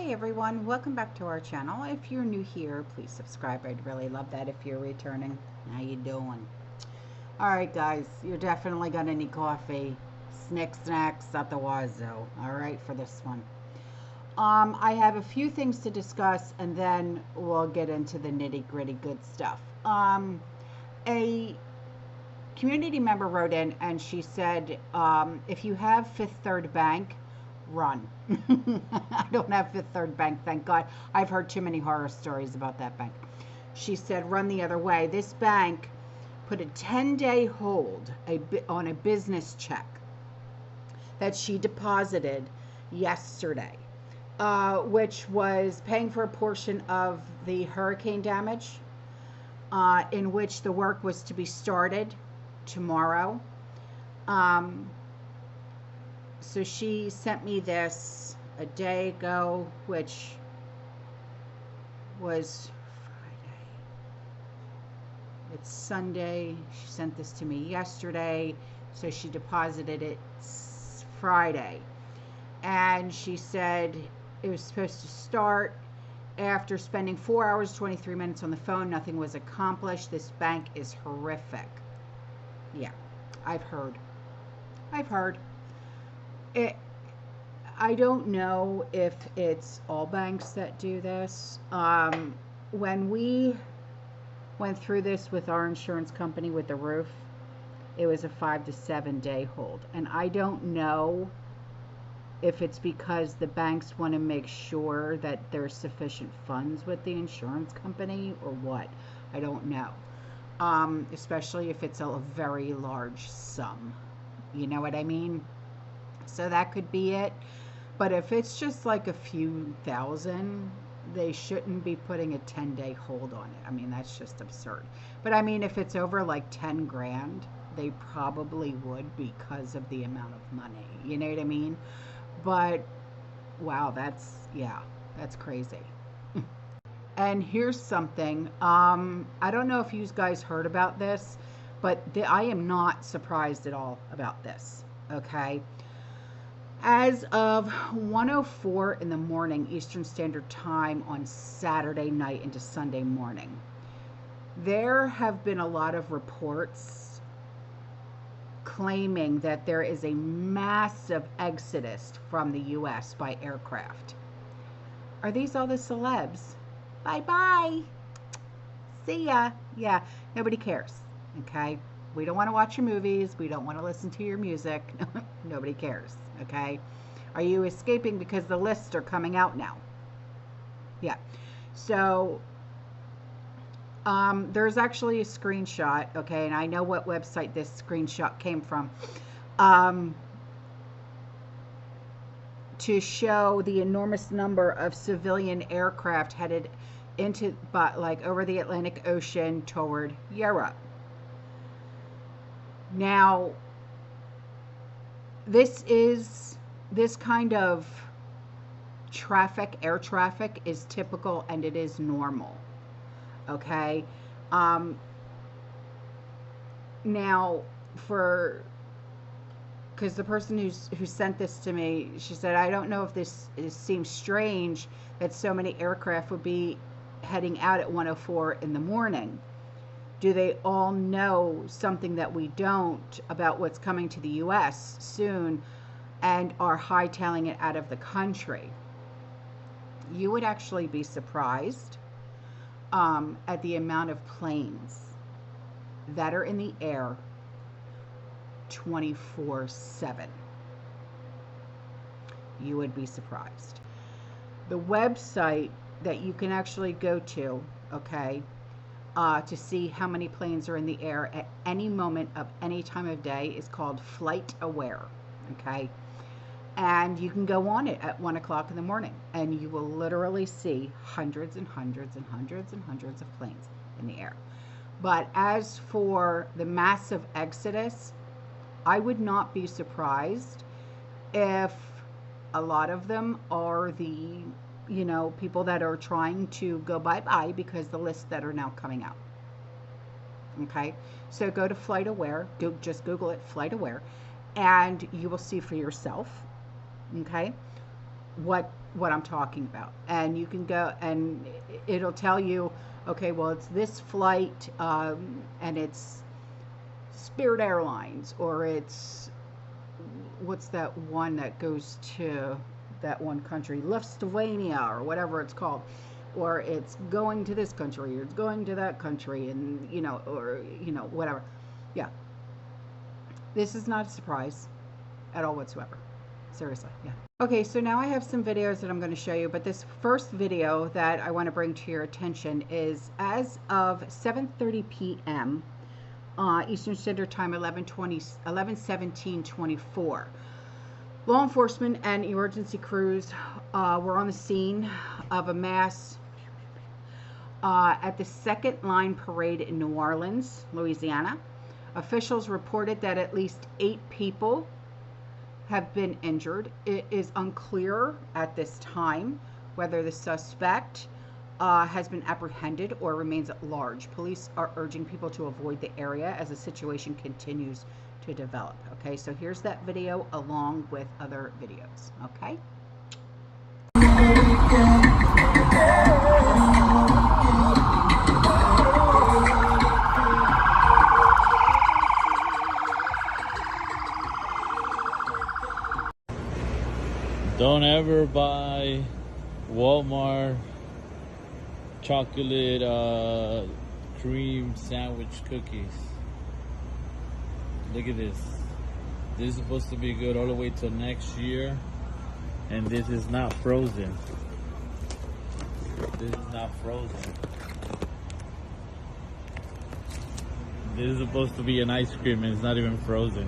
Hi everyone, welcome back to our channel. If you're new here, please subscribe. I'd really love that if you're returning. How you doing? Alright guys, you're definitely gonna need coffee. Snacks at the wazoo. Alright, for this one. I have a few things to discuss and then we'll get into the nitty-gritty good stuff. A community member wrote in and she said, if you have Fifth Third Bank, run. I don't have Fifth Third Bank, thank God. I've heard too many horror stories about that bank. She said, run the other way. This bank put a 10-day hold on a business check that she deposited yesterday, which was paying for a portion of the hurricane damage, in which the work was to be started tomorrow. So she sent me this a day ago, which was Friday. It's Sunday. She sent this to me yesterday, so she deposited it Friday. And she said it was supposed to start. After spending 4 hours, 23 minutes on the phone, nothing was accomplished. This bank is horrific. Yeah, I've heard. I don't know if it's all banks that do this. When we went through this with our insurance company with the roof, it was a 5 to 7 day hold. And I don't know if it's because the banks want to make sure that there's sufficient funds with the insurance company or what. I don't know. Especially if it's a very large sum. You know what I mean? So that could be it. But if it's just like a few thousand, they shouldn't be putting a 10-day hold on it. I mean, that's just absurd. But I mean, if it's over like 10 grand, they probably would because of the amount of money. You know what I mean? But wow, that's crazy. And here's something. I don't know if you guys heard about this, but I am not surprised at all about this. Okay. As of 1:04 in the morning Eastern Standard Time on Saturday night into Sunday morning, there have been a lot of reports claiming that there is a massive exodus from the U.S. by aircraft. Are these all the celebs? Bye-bye. See ya. Yeah, nobody cares. Okay? We don't want to watch your movies. We don't want to listen to your music. Nobody cares. Okay? Are you escaping because the lists are coming out now? Yeah. So there's actually a screenshot. Okay, and I know what website this screenshot came from. To show the enormous number of civilian aircraft headed into, over the Atlantic Ocean toward Europe. Now, this kind of traffic, air traffic, is typical and it is normal. Okay. Now, because the person who sent this to me, she said, I don't know if this seems strange that so many aircraft would be heading out at 1:04 in the morning. Do they all know something that we don't about what's coming to the U.S. soon and are hightailing it out of the country? You would actually be surprised at the amount of planes that are in the air 24/7. You would be surprised. The website that you can actually go to, okay, to see how many planes are in the air at any moment of any time of day is called Flight Aware. Okay. And you can go on it at 1 o'clock in the morning and you will literally see hundreds and hundreds and hundreds and hundreds of planes in the air. But as for the massive exodus, I would not be surprised if a lot of them are the people that are trying to go bye-bye because the lists that are now coming out. Okay, so go to Flight Aware, just Google it, Flight Aware, and you will see for yourself, okay, what what I'm talking about. And you can go and it'll tell you, okay, well, it's this flight, and it's Spirit Airlines, or it's what's that one that goes to that one country, Lithuania, or whatever it's called, or it's going to this country, or it's going to that country, and or whatever. Yeah, this is not a surprise at all whatsoever. Seriously, yeah. Okay, so now I have some videos that I'm going to show you, but this first video that I want to bring to your attention is as of 7:30 p.m. Eastern Standard Time, 11/17/24. Law enforcement and emergency crews were on the scene of a mass at the Second Line Parade in New Orleans, Louisiana. Officials reported that at least 8 people have been injured. It is unclear at this time whether the suspect has been apprehended or remains at large. Police are urging people to avoid the area as the situation continues to develop. Okay, so here's that video along with other videos. Okay. Don't ever buy Walmart chocolate cream sandwich cookies. Look at this. This is supposed to be good all the way till next year, and this is not frozen. This is not frozen. This is supposed to be an ice cream, and it's not even frozen.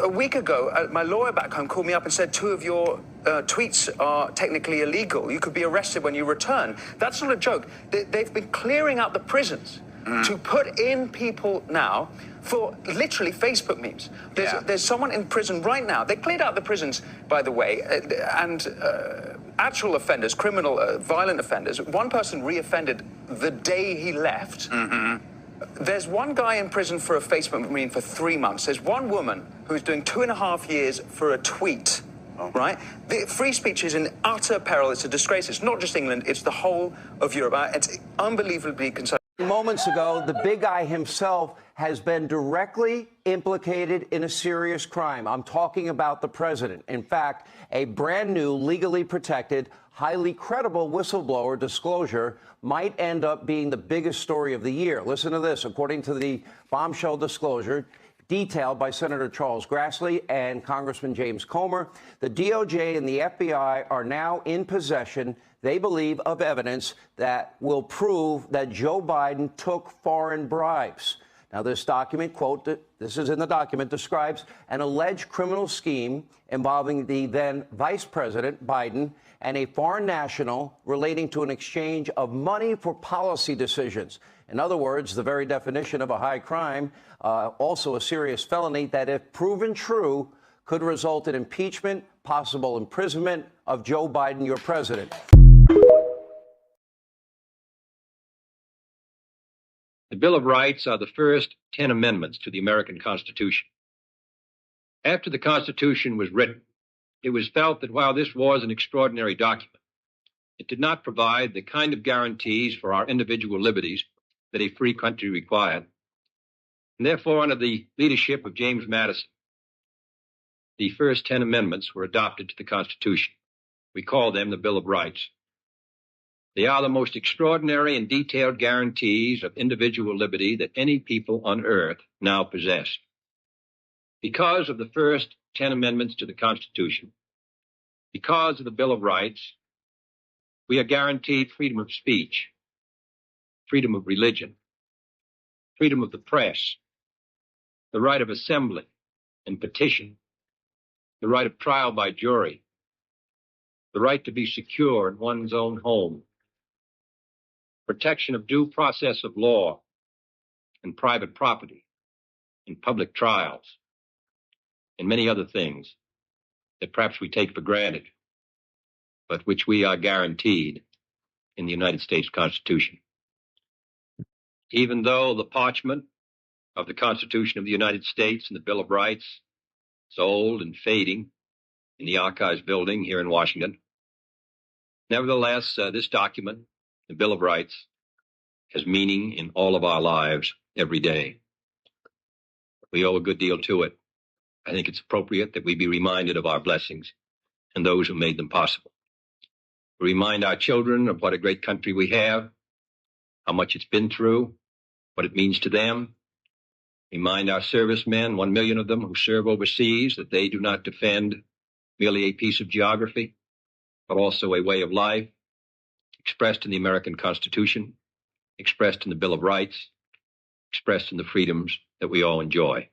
A week ago, my lawyer back home called me up and said 2 of your tweets are technically illegal. You could be arrested when you return. That's not a joke. They've been clearing out the prisons to put in people now for literally Facebook memes. There's someone in prison right now. They cleared out the prisons, by the way, and actual offenders, criminal, violent offenders. One person reoffended the day he left. There's one guy in prison for a Facebook meme for 3 months. There's one woman who's doing 2.5 years for a tweet, right? The free speech is in utter peril. It's a disgrace. It's not just England. It's the whole of Europe. It's unbelievably concerning. Moments ago, the big guy himself has been directly implicated in a serious crime. I'm talking about the president. In fact, a brand new, legally protected, highly credible whistleblower disclosure might end up being the biggest story of the year. Listen to this. According to the bombshell disclosure detailed by Senator Charles Grassley and Congressman James Comer, the DOJ and the FBI are now in possession, they believe, of evidence that will prove that Joe Biden took foreign bribes. Now, this document, quote, this is in the document, describes an alleged criminal scheme involving the then Vice President Biden and a foreign national relating to an exchange of money for policy decisions. In other words, the very definition of a high crime, also a serious felony that, if proven true, could result in impeachment, possible imprisonment of Joe Biden, your president. The Bill of Rights are the first 10 amendments to the American Constitution. After the Constitution was written, it was felt that while this was an extraordinary document, it did not provide the kind of guarantees for our individual liberties that a free country required. And therefore, under the leadership of James Madison, the first 10 amendments were adopted to the Constitution. We call them the Bill of Rights. They are the most extraordinary and detailed guarantees of individual liberty that any people on earth now possess. Because of the first 10 amendments to the Constitution, because of the Bill of Rights, we are guaranteed freedom of speech, freedom of religion, freedom of the press, the right of assembly and petition, the right of trial by jury, the right to be secure in one's own home, protection of due process of law and private property in public trials, and many other things that perhaps we take for granted, but which we are guaranteed in the United States Constitution. Even though the parchment of the Constitution of the United States and the Bill of Rights is old and fading in the Archives building here in Washington, nevertheless, this document, the Bill of Rights, has meaning in all of our lives every day. We owe a good deal to it. I think it's appropriate that we be reminded of our blessings and those who made them possible. We remind our children of what a great country we have, how much it's been through, what it means to them. Remind our servicemen, 1 million of them who serve overseas, that they do not defend merely a piece of geography, but also a way of life expressed in the American Constitution, expressed in the Bill of Rights, expressed in the freedoms that we all enjoy.